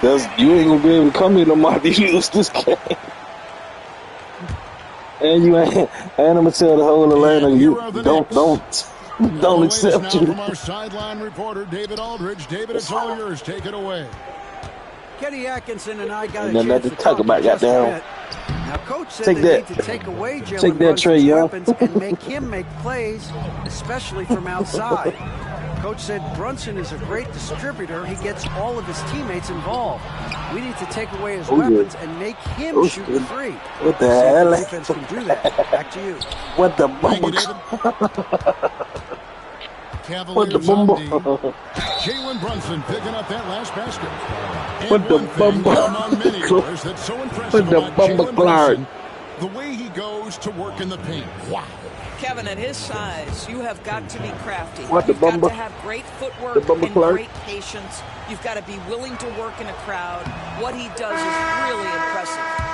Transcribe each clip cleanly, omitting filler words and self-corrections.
You ain't gonna be able to come here no more to use this game. And you ain't, and I'm gonna tell the whole Atlanta, you don't accept now you. From our sideline reporter, David Aldridge. David, it's all yours. Take it away. Kenny Atkinson and I got a Nothing chance to to talk about, just a goddamn. bit. Now, Coach said Take they that. need to take away Take Jalen that, Trae Brunson's Young. weapons and make him make plays, especially from outside. Coach said Brunson is a great distributor. He gets all of his teammates involved. We need to take away his weapons and make him shoot the three. What the hell? The defense can do that. Back to you. What the bumble? What the bumble? Jalen Brunson picking up that last basket. What the bumble? What the bumble, Clark? The way he goes to work in the paint. Wow. Kevin, at his size, you have got to be crafty. What the You've got bumble? to have great footwork The bumble, and Clark? great patience. You've got to be willing to work in a crowd. What he does is really impressive.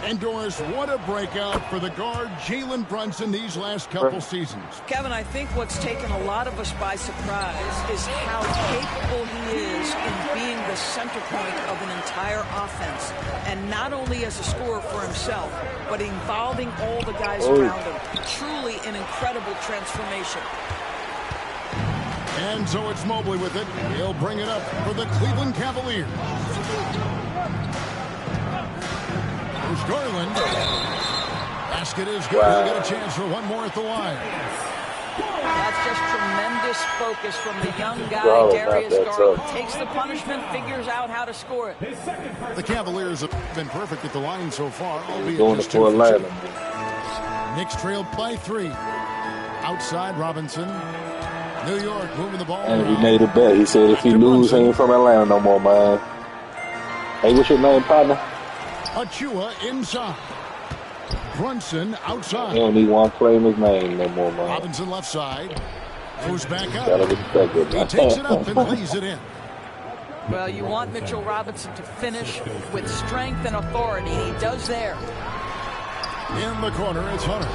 And Doris, what a breakout for the guard Jalen Brunson these last couple seasons. Kevin, I think what's taken a lot of us by surprise is how capable he is in being the center point of an entire offense. And not only as a scorer for himself, but involving all the guys around him. Truly an incredible transformation. And so it's Mobley with it. He'll bring it up for the Cleveland Cavaliers. Here's Garland. Basket is good. He'll get a chance for one more at the line. That's just tremendous focus from the young guy, Darius Garland. Takes the punishment, figures out how to score it. The Cavaliers have been perfect at the line so far, albeit Going just to for 2 a for 2. line. Knicks trailed by 3. Outside Robinson. New York moving the ball. And he made a bet. He said if he lose, he ain't from Atlanta no more, man. Hey, what's your name, partner? Achua inside. Brunson outside. He don't even want to claim his name no more, man. Robinson left side. Goes back Gotta up. respect it, He man. takes it up and lays it in. Well, you want Mitchell Robinson to finish with strength and authority. He does there. In the corner, it's Hunter.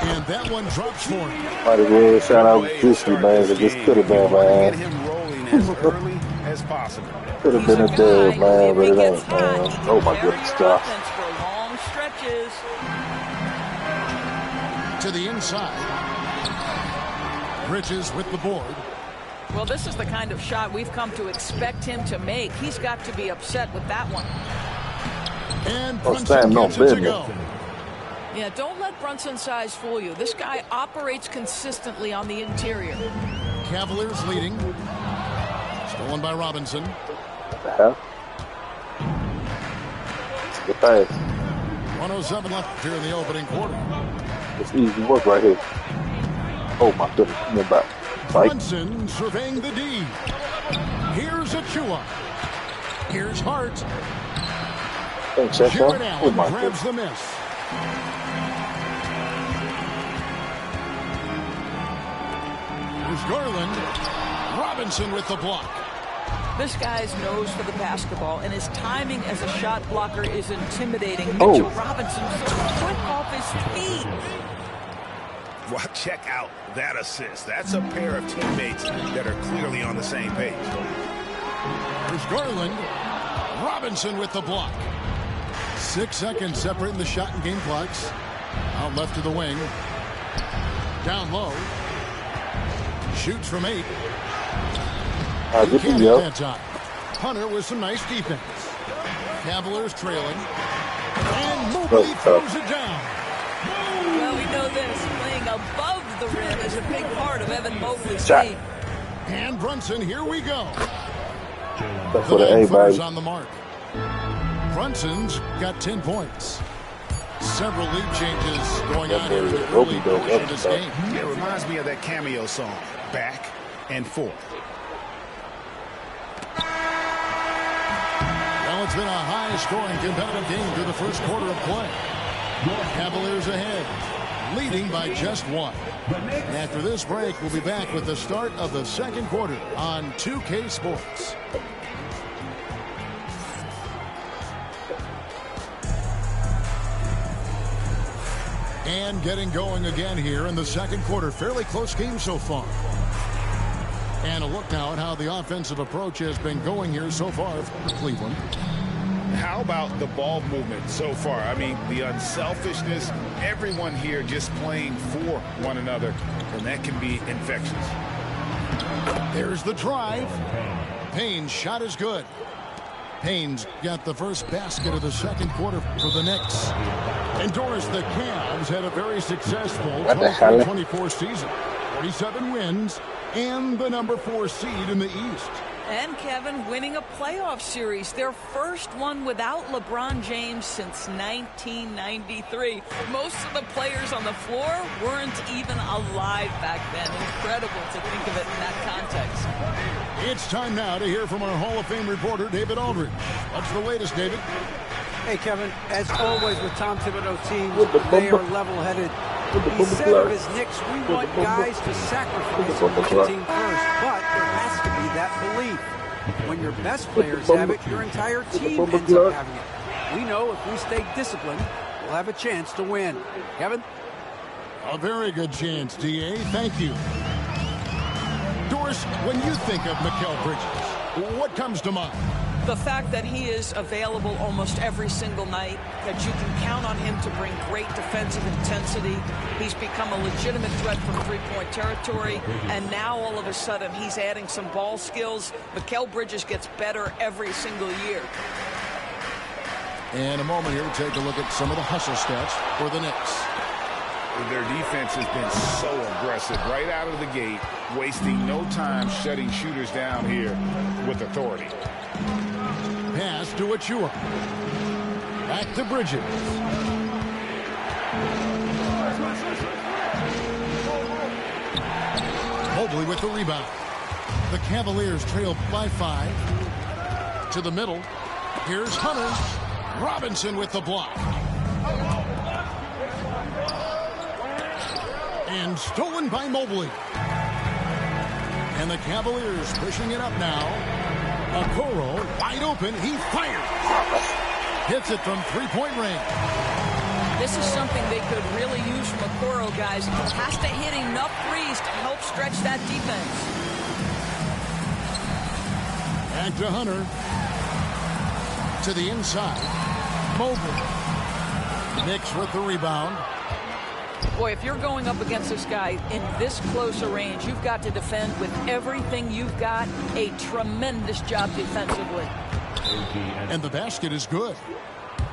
And that one drops for him. Might as well shout out Driscoll, man, because this could have been, Get man. him rolling as early as possible. Could have been a dub, man, but it ain't, man. Oh, my goodness, Josh. For long stretches. To the inside. Bridges with the board. Well, this is the kind of shot we've come to expect him to make. He's got to be upset with that one. And Oh, Brunson stand on gets it to business. go. Yeah, don't let Brunson's size fool you. This guy operates consistently on the interior. Cavaliers leading. Stolen by Robinson. What the hell? Good pass. 107 left here in the opening quarter. It's easy work right here. Oh, my goodness. Come on back. Fight. Brunson surveying the D. Here's Achua. Here's Hart. Thanks, Chef. Jared Oh, Allen my grabs goodness. the miss. Here's Garland. Robinson with the block. This guy's nose for the basketball, and his timing as a shot blocker is intimidating. Oh. Mitchell Robinson's quick off his feet. Well, check out that assist. That's a pair of teammates that are clearly on the same page. Here's Garland. Robinson with the block. 6 seconds separating the shot and game clocks. Out left to the wing. Down low. Shoots from 8. Good Can't to go. hit that time. Hunter with some nice defense. Cavaliers trailing. And Mobley throws it down. Well, we know this. Playing above the rim is a big part of Evan Mobley's Shot. game. And Brunson, here we go. That's The for the A, 9-footers baby. on the mark. Brunson's got 10 points. Several lead changes going on here in the early portion of this game. It reminds me of that cameo song, Back and Forth. Well, it's been a high-scoring competitive game through the first quarter of play. Cavaliers ahead, leading by just 1. After this break, we'll be back with the start of the second quarter on 2K Sports. And getting going again here in the second quarter. Fairly close game so far. And a look now at how the offensive approach has been going here so far for Cleveland. How about the ball movement so far? I mean, the unselfishness, everyone here just playing for one another, and that can be infectious. There's the drive. Payne's shot is good. Payne's got the first basket of the second quarter for the Knicks. And Doris, the Cavs had a very successful 23-24 season. 47 wins and the number 4 seed in the East. And Kevin winning a playoff series, their first one without LeBron James since 1993. Most of the players on the floor weren't even alive back then. Incredible to think of it in that context. It's time now to hear from our Hall of Fame reporter, David Aldridge. What's the latest, David? Hey, Kevin, as always with Tom Thibodeau teams, they are level-headed. He said of his Knicks, we want guys to sacrifice for the team first, but there has to be that belief. When your best players have it, your entire team ends up having it. We know if we stay disciplined, we'll have a chance to win. Kevin? A very good chance, D.A. Thank you. Doris, when you think of Mikal Bridges, what comes to mind? The fact that he is available almost every single night, that you can count on him to bring great defensive intensity. He's become a legitimate threat from three-point territory, and now all of a sudden he's adding some ball skills. Mikal Bridges gets better every single year. In a moment here, we'll take a look at some of the hustle stats for the Knicks. Their defense has been so aggressive right out of the gate, wasting no time shutting shooters down here with authority. Pass to Achua. Back to Bridges. Mobley with the rebound. The Cavaliers trail by 5. To the middle. Here's Hunter. Robinson with the block. And stolen by Mobley. And the Cavaliers pushing it up now. Okoro wide open. He fires. Hits it from three-point range. This is something they could really use from Okoro, guys. Has to hit enough threes to help stretch that defense. Back to Hunter. To the inside. Mobley. Knicks with the rebound. Boy, if you're going up against this guy in this close a range, you've got to defend with everything you've got. A tremendous job defensively. And the basket is good.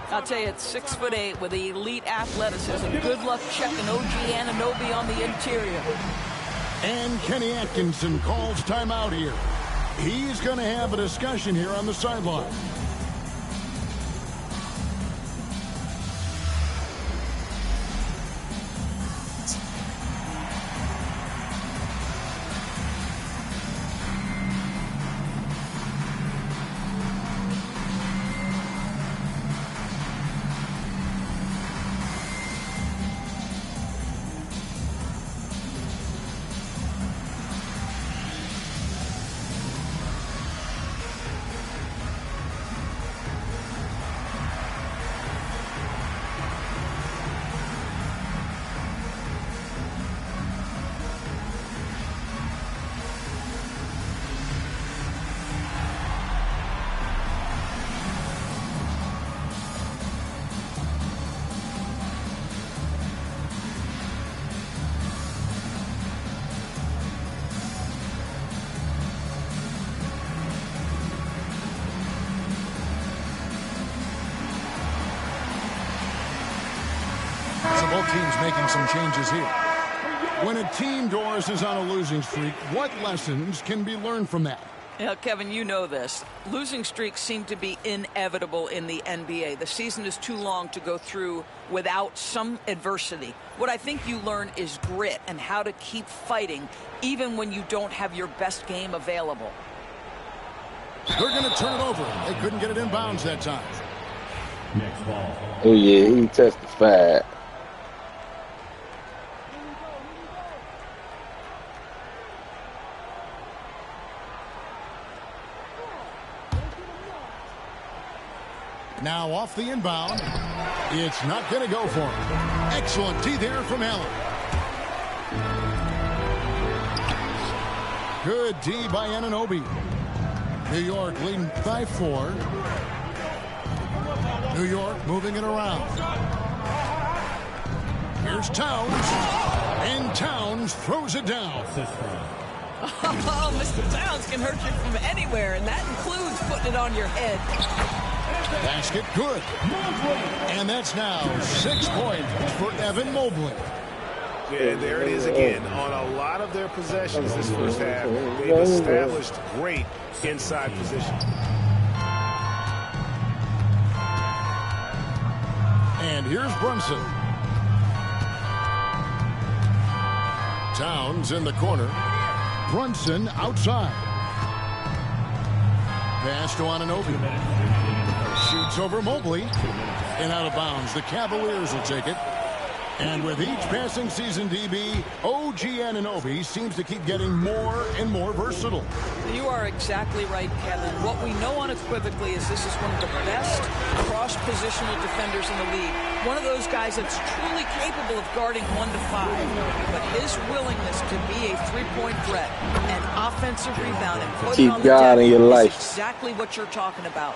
I'll tell you, it's 6'8" with elite athleticism. Good luck checking OG Anunoby on the interior. And Kenny Atkinson calls timeout here. He's going to have a discussion here on the sideline. Both teams making some changes here. When a team, Doris, is on a losing streak, what lessons can be learned from that? Yeah, Kevin, you know this. Losing streaks seem to be inevitable in the NBA. The season is too long to go through without some adversity. What I think you learn is grit and how to keep fighting even when you don't have your best game available. They're going to turn it over. They couldn't get it in bounds that time. Next ball. Oh, yeah, he testified. Now off the inbound. It's not going to go for him. Excellent D there from Allen. Good D by Anunoby. New York leading by 4. New York moving it around. Here's Towns. And Towns throws it down. Oh, Mr. Towns can hurt you from anywhere, and that includes putting it on your head. Basket good. And that's now 6 points for Evan Mobley. Yeah, there it is again. On a lot of their possessions this first half, they've established great inside position. And here's Brunson. Towns in the corner. Brunson outside. Pass to Anunoby. Shoots over Mobley. And out of bounds. The Cavaliers will take it. And with each passing season, DB, OG Anunoby seems to keep getting more and more versatile. You are exactly right, Kevin. What we know unequivocally is this is one of the best cross-positional defenders in the league. One of those guys that's truly capable of guarding 1 to 5. But his willingness to be a three-point threat and offensive rebound and put it on the deck is exactly what you're talking about.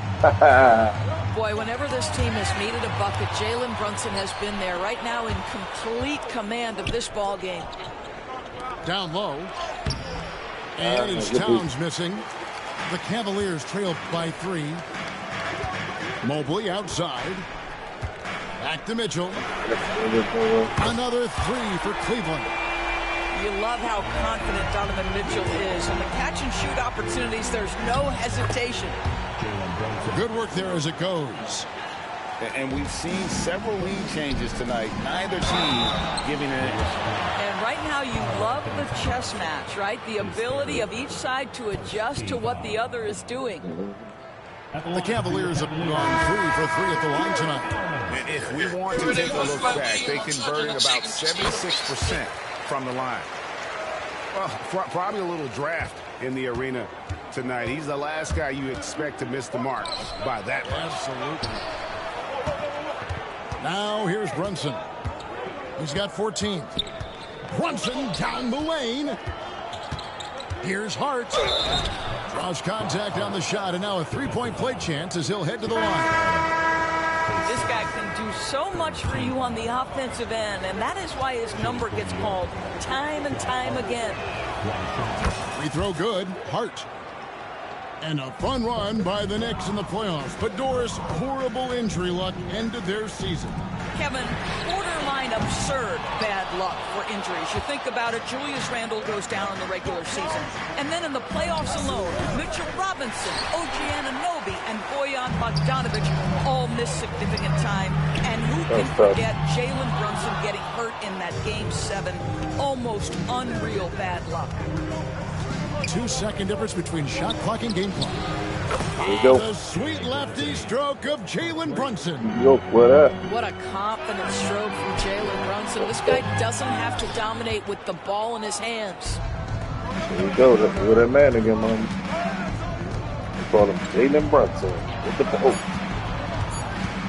Boy, whenever this team has needed a bucket, Jalen Brunson has been there right now in complete command of this ball game. Down low. And it's Towns missing. The Cavaliers trail by 3. Mobley outside. Back to Mitchell. Another 3 for Cleveland. You love how confident Donovan Mitchell is. And the catch-and-shoot opportunities, there's no hesitation. Good work there as it goes. And we've seen several lead changes tonight. Neither team giving an inch. And right now you love the chess match, right? The ability of each side to adjust to what the other is doing. The Cavaliers have gone 3 for 3 at the line tonight. And if we want to take a look back, they converted about 76% from the line. Well, probably a little draft in the arena tonight. He's the last guy you expect to miss the mark by that much. Absolutely. Now here's Brunson. He's got 14. Brunson down the lane. Here's Hart. Draws contact on the shot, and now a three-point play chance as he'll head to the line. This guy can do so much for you on the offensive end, and that is why his number gets called time and time again. Free throw good. Hart. And a fun run by the Knicks in the playoffs. But Doris, horrible injury luck ended their season. Kevin, borderline absurd bad luck for injuries. You think about it, Julius Randle goes down in the regular season. And then in the playoffs alone, Mitchell Robinson, OG Anunoby, and Bojan Bogdanovic all miss significant time. And who can forget Jalen Brunson getting hurt in that Game 7? Almost unreal bad luck. 2-second difference between shot clock and game clock. There you go. The sweet lefty stroke of Jalen Brunson. Yo, what up? What a confident stroke from Jalen Brunson. This guy doesn't have to dominate with the ball in his hands. There you go. That's what that man again, man. We call him Jalen Brunson with the ball.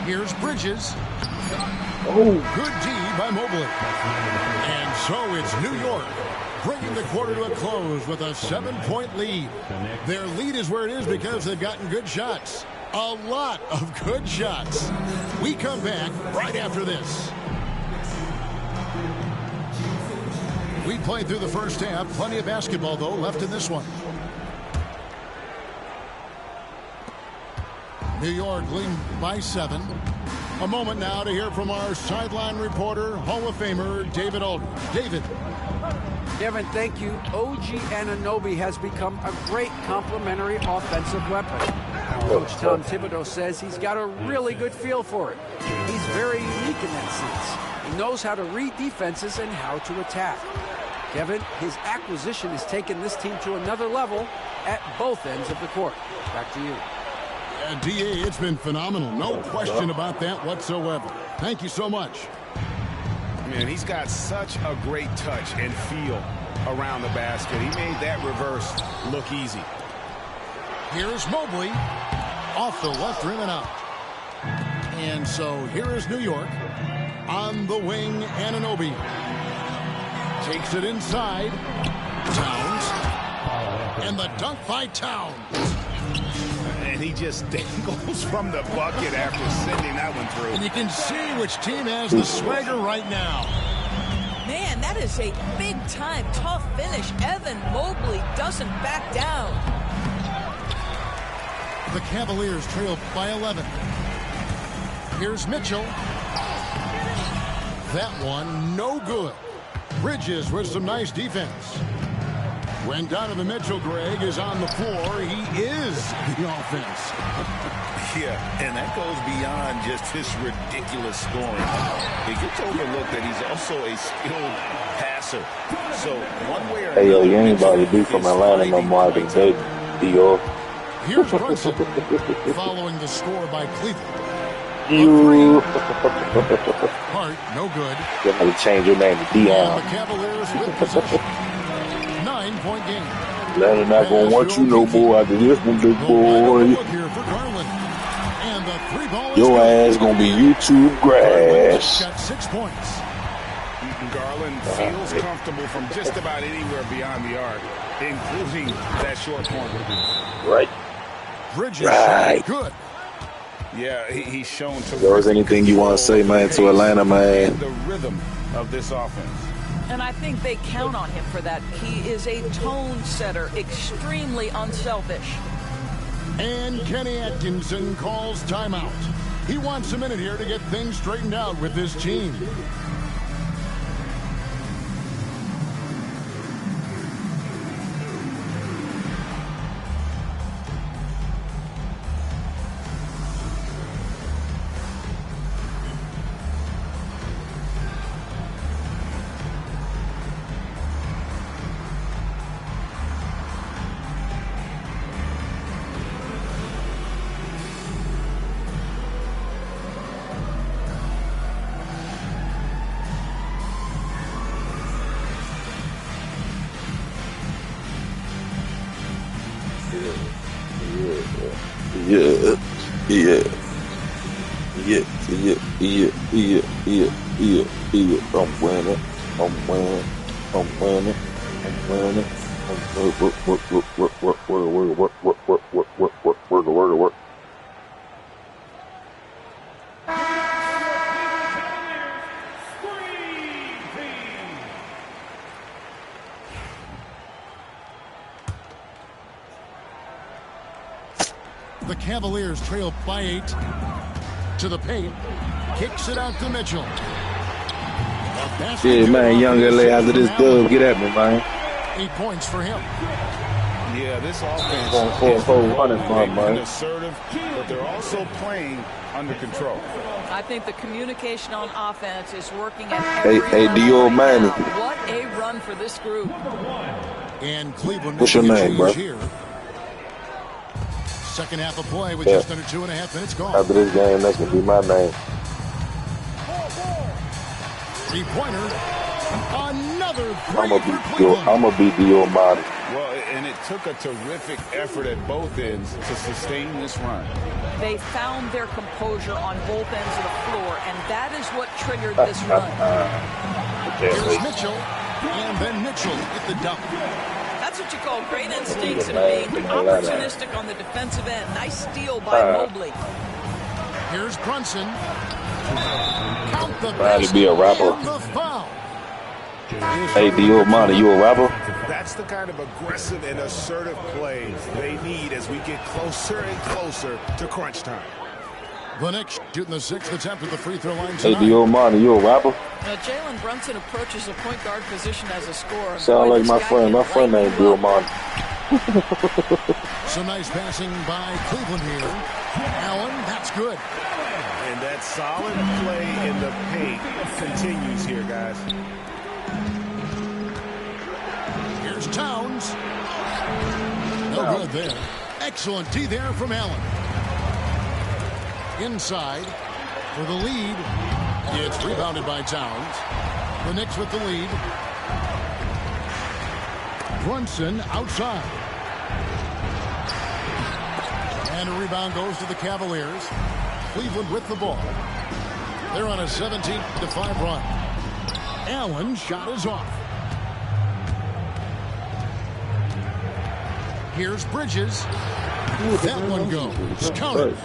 Here's Bridges. Oh, Good D by Mobley. And so it's New York bringing the quarter to a close with a 7-point lead. Their lead is where it is because they've gotten good shots. A lot of good shots. We come back right after this. We played through the first half. Plenty of basketball, though, left in this one. New York leading by 7. A moment now to hear from our sideline reporter, Hall of Famer David Aldridge. David. Kevin, thank you. OG Anunoby has become a great complementary offensive weapon. Coach Tom Thibodeau says he's got a really good feel for it. He's very unique in that sense. He knows how to read defenses and how to attack. Kevin, his acquisition has taken this team to another level at both ends of the court. Back to you. D.A., it's been phenomenal. No question about that whatsoever. Thank you so much. Man, he's got such a great touch and feel around the basket. He made that reverse look easy. Here's Mobley off the left rim and out. And so here is New York on the wing. Anunoby takes it inside. Towns And the dunk by Towns. And he just dangles from the bucket after sending that one through. And you can see which team has the swagger right now. Man, that is a big-time, tough finish. Evan Mobley doesn't back down. The Cavaliers trail by 11. Here's Mitchell. That one, no good. Bridges with some nice defense. When Donovan Mitchell, Greg, is on the floor, he is the offense. Yeah, and that goes beyond just his ridiculous scoring. It gets overlooked that he's also a skilled passer. So one way or another, Hey, yo, you ain't about to be from Atlanta no more than Dior. Here's Brunson following the score by Cleveland. You. Hart, no good. You have to change your name to And Dion. the Cavaliers with possession. 9-point game. Atlanta not gonna want you no more after this one, big The boy. look here for Garland. And the three ball is Your good. ass gonna be YouTube grass. Got 6 points. Garland feels comfortable from just about anywhere beyond the arc, including that short corner. Right. Bridges, Right. good. Yeah, he's shown to. There was anything you want to say, man, to Atlanta, man? The rhythm of this offense. And I think they count on him for that. He is a tone setter, extremely unselfish. And Kenny Atkinson calls timeout. He wants a minute here to get things straightened out with this team. Yeah. I'm winning. Work. The Cavaliers trail by 8 to the paint. Kicks it out to Mitchell. Yeah, man, young LA after this dub, get at me, man. 8 points for him. Yeah, this offense Going for a running fun, man. assertive, but they're also playing under control. I think the communication on offense is working at Hey, every hey, level Dior right Manny. now. What a run for this group. And Cleveland What's your making a name, bro? change here. Second half of play with Yeah. just under 2.5 minutes gone. After this game, that's gonna be my name. Three-pointer. Another I'm three for Cleveland. gonna be Dior Marty. Well, and it took a terrific effort at both ends to sustain this run. They found their composure on both ends of the floor, and that is what triggered this run. Here's Mitchell. And then Mitchell hit the dunk. That's what you call great instincts and being opportunistic on the defensive end. Nice steal by Mobley. Here's Brunson. Count the Trying to be a rapper. and the foul. Hey, Dior Marty, you a rapper? That's the kind of aggressive and assertive plays they need as we get closer and closer to crunch time. The Knicks shooting the 6th attempt at the free throw line Hey, tonight. Dior Marty, you a rapper? Now, Jalen Brunson approaches a point guard position as a scorer. Sound Boy, like this my guy friend. can My friend light named you Dior up. Marty. Some nice passing by Cleveland here. Allen, that's good. And that solid play in the paint continues here, guys. Here's Towns. No good there. Excellent D there from Allen. Inside for the lead. It's rebounded by Towns. The Knicks with the lead. Brunson outside. And a rebound goes to the Cavaliers. Cleveland with the ball. They're on a 17-5 run. Allen shot is off. Here's Bridges. That one goes. Counted.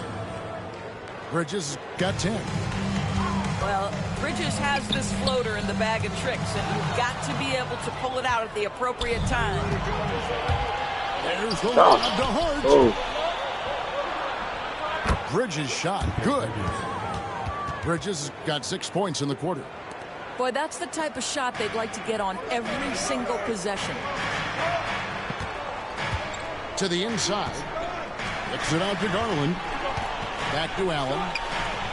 Bridges got 10. Well, Bridges has this floater in the bag of tricks, and you've got to be able to pull it out at the appropriate time. There's the lob to Hart. Oh. Bridges shot. Good. Bridges got 6 points in the quarter. Boy, that's the type of shot they'd like to get on every single possession. To the inside. Kicks it out to Garland. Back to Allen.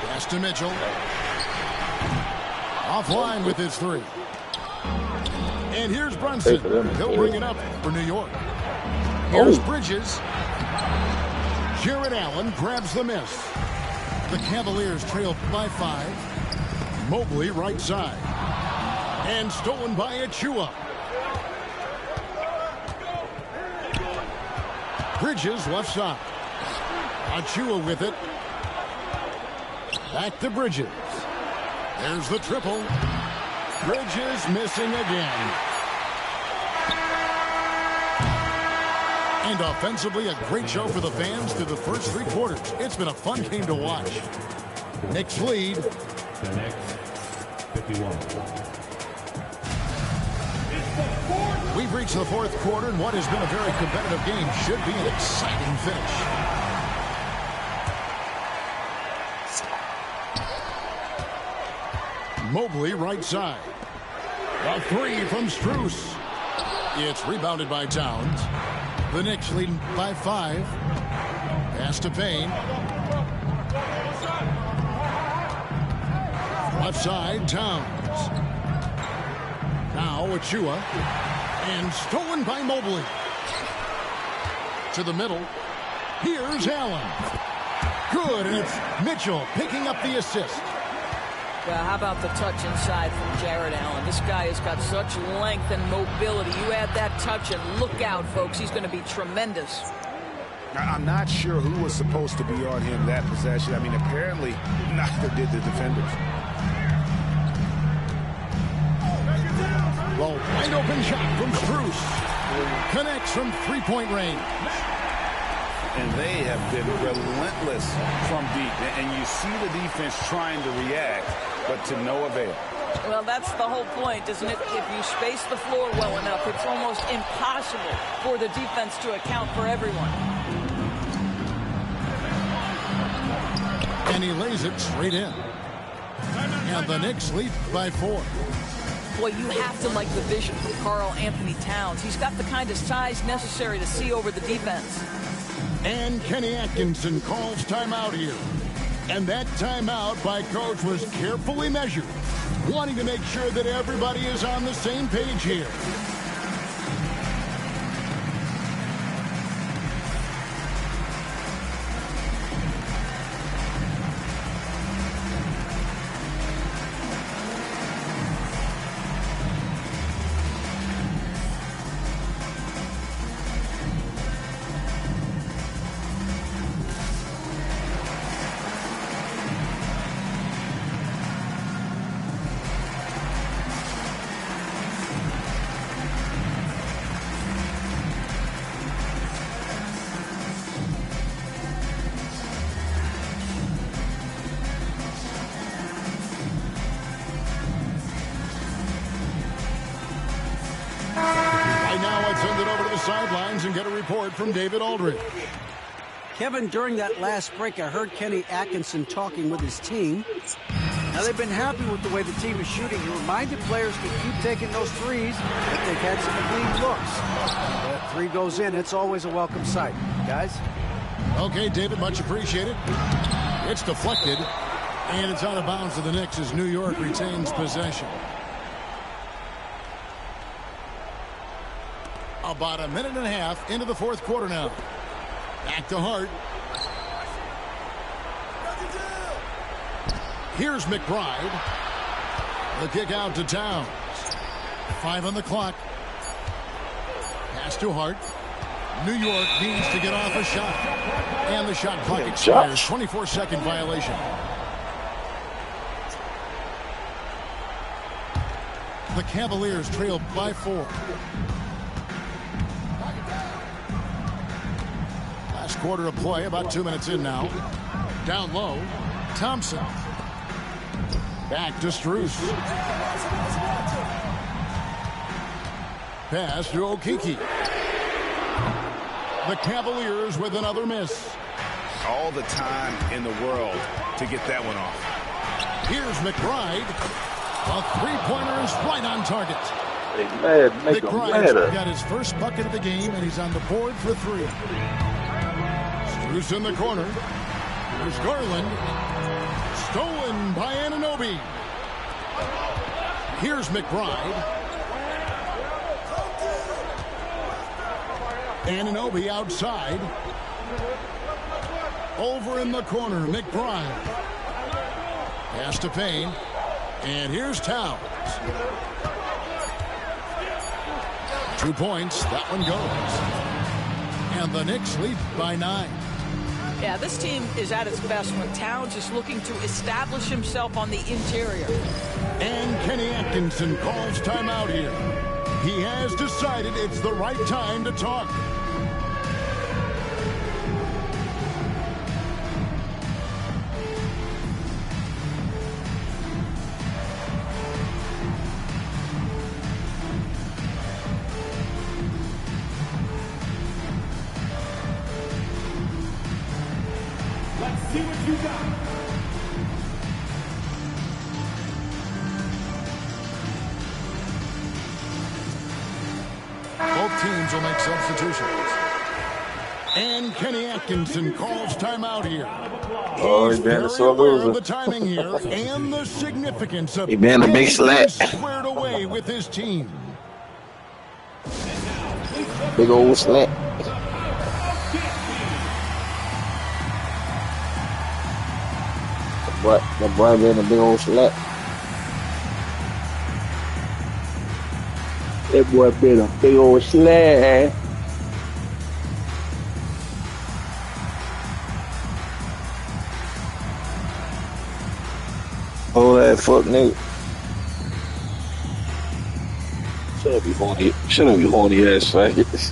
Pass to Mitchell. Offline with his three. And here's Brunson. He'll bring it up for New York. Here's Bridges. Jared Allen grabs the miss. The Cavaliers trail by 5. Mobley right side. And stolen by Achua. Bridges left side. Achua with it. Back to Bridges. There's the triple. Bridges missing again. And offensively, a great show for the fans through the first 3 quarters. It's been a fun game to watch. Knicks lead. The Knicks, 51. We've reached the 4th quarter, and what has been a very competitive game should be an exciting finish. Mobley right side. A 3 from Strus. It's rebounded by Towns. The Knicks leading by 5. Pass to Payne. Left side, Towns. Now Achua. And stolen by Mobley. To the middle. Here's Allen. Good, and it's Mitchell picking up the assist. Well, how about the touch inside from Jared Allen? This guy has got such length and mobility. You add that touch and look out, folks. He's going to be tremendous. I'm not sure who was supposed to be on him that possession. I mean, apparently neither did the defenders. Well, wide open shot from Strus. Connects from 3-point range. And they have been relentless from deep. And you see the defense trying to react, but to no avail. Well, that's the whole point, isn't it? If you space the floor well enough, it's almost impossible for the defense to account for everyone. And he lays it straight in. And the Knicks lead by 4. Boy, you have to like the vision from Karl Anthony Towns. He's got the kind of size necessary to see over the defense. And Kenny Atkinson calls timeout here. And that timeout by Coach was carefully measured, wanting to make sure that everybody is on the same page here. Sidelines and get a report from David Aldridge. Kevin, during that last break, I heard Kenny Atkinson talking with his team. Now, they've been happy with the way the team is shooting. He reminded players to keep taking those threes, but they've had some clean looks. That 3 goes in, it's always a welcome sight. Guys? Okay, David, much appreciated. It's deflected, and it's out of bounds to the Knicks as New York retains possession. About a minute and a half into the 4th quarter now. Back to Hart. Here's McBride. The kick out to Towns. 5 on the clock. Pass to Hart. New York needs to get off a shot. And the shot clock expires. 24-second violation. The Cavaliers trail by 4. quarter of play, about 2 minutes in now. Down low, Thompson. Back to Strus. Pass to Okeke. The Cavaliers with another miss. All the time in the world to get that one off. Here's McBride. A three-pointer is right on target. McBride got his first bucket of the game, and he's on the board for 3. Strus in the corner. There's Garland. Stolen by Anunoby. Here's McBride. Anunoby outside. Over in the corner, McBride. Pass to Payne. And here's Towns. 2 points. That one goes. And the Knicks lead by 9. Yeah, this team is at its best when Towns is looking to establish himself on the interior. And Kenny Atkinson calls timeout here. He has decided it's the right time to talk. See what you got. Both teams will make substitutions. And Kenny Atkinson calls timeout here. Oh, he's been so aware of the loser. timing here and the significance of He been a big slat. squared away with his team. Big old slat. What? The boy been a big old slat. That boy been a big old slat. Oh, that fuck nigga. Shouldn't be horny. Shouldn't be horny ass faggots.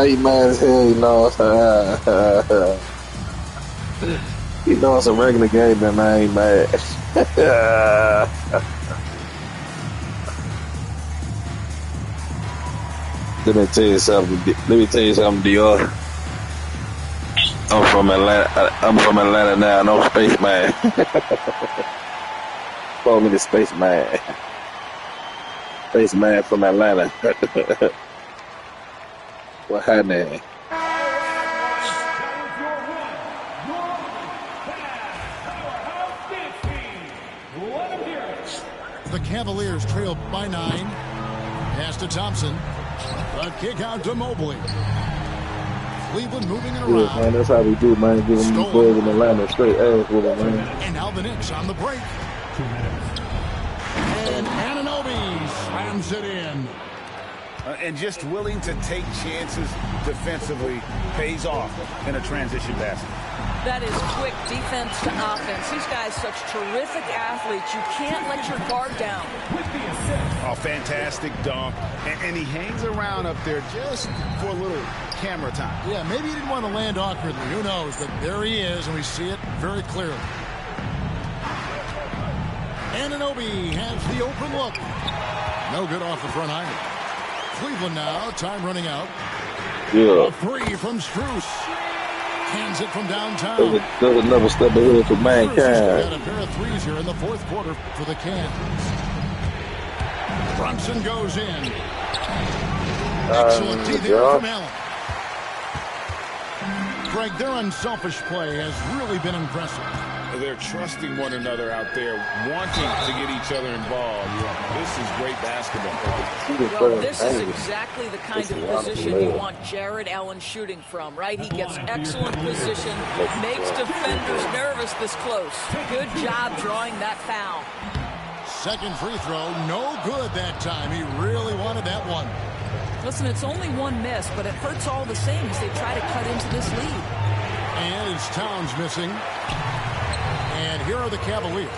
He mad as hell, you know. You know it's a regular game, but man, he mad. Let me tell you something, Dior. I'm from Atlanta now, no spaceman. Call me the spaceman. Spaceman from Atlanta. What happened? The Cavaliers trail by 9. Pass to Thompson. A kick out to Mobley. Cleveland moving it around. Yeah, man, that's how we do, man. Give them the boys in Atlanta straight ass with it, man. And now the Knicks on the break. 2 minutes. And Anunoby slams it in. And just willing to take chances defensively pays off in a transition basket. That is quick defense to offense. These guys such terrific athletes. You can't let your guard down. A fantastic dunk. And he hangs around up there just for a little camera time. Yeah, maybe he didn't want to land awkwardly. Who knows? But there he is, and we see it very clearly. Anunoby has the open look. No good off the front iron. Cleveland now, time running out. Yeah. A 3 from Strus. Hands it from downtown. There's another step ahead for Strus mankind. got a pair of threes here in the fourth quarter for the Cavs. Brunson goes in. Excellent D there from Allen. Greg, their unselfish play has really been impressive. They're trusting one another out there, wanting to get each other involved. This is great basketball. Well, this is exactly the kind of position you want Jared Allen shooting from, right? He gets excellent position, makes defenders nervous this close. Good job drawing that foul. Second free throw, no good that time. He really wanted that one. Listen, it's only one miss, but it hurts all the same as they try to cut into this lead. And it's Towns missing. And here are the Cavaliers,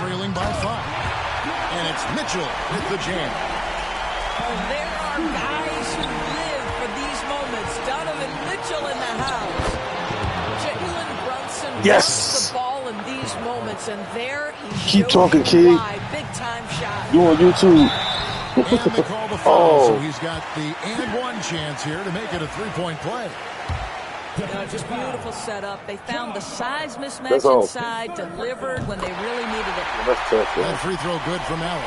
trailing by 5. And it's Mitchell with the jam. There are guys who live for these moments. Donovan Mitchell in the house. Jalen Brunson wants the ball in these moments, and there he Keep talking, kid. Big time shot. You on YouTube? And they call the foul, so he's got the and one chance here to make it a three-point play. Just beautiful setup. They found the size mismatch inside, delivered when they really needed it. That free throw good from Allen.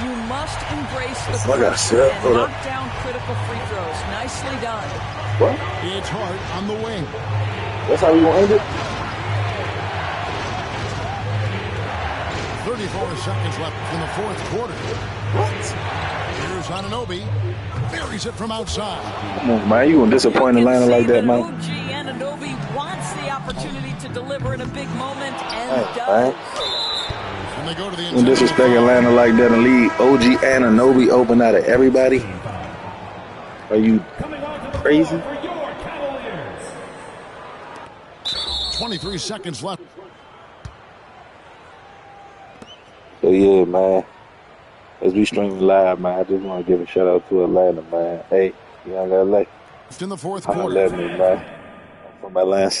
You must embrace the pressure and knock down critical free throws. Nicely done. What? It's Hart on the wing. That's how we gonna end it? 34 seconds left in the fourth quarter. What? Here's Anunoby. Buries it from outside. Come on, man. You gonna disappoint Atlanta like that, man? OG Anunoby wants the opportunity to deliver in a big moment and does. And they go to the When disrespect Atlanta like that and leave OG Anunoby open out of everybody? Are you crazy? 23 seconds left. So yeah, man. As we stream live, man, I just want to give a shout out to Atlanta, man. Hey, young LA. In the fourth I'm quarter. me, man. I'm from Atlanta.